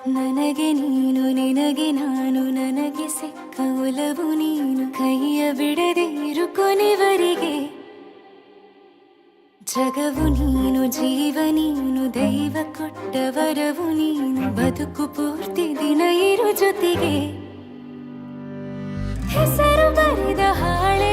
ನನಗೆ ನೀನು ನಿನಗೆ ನಾನು ನನಗೆ ಸಿಕ್ಕ ಒಲವು ನೀನು ಕೈಯ ಬಿಡದೆ ಇರು ಕೊನೆವರೆಗೆ ಜಗವು ನೀನು ಜೀವ ನೀನು ದೈವ ಕೊಟ್ಟ ವರವು ನೀನು ಬದುಕು ಪೂರ್ತಿ ದಿನ ಇರು ಜೊತೆಗೆ ಹೆಸರು ಬರೆದ ಹಾಳೆ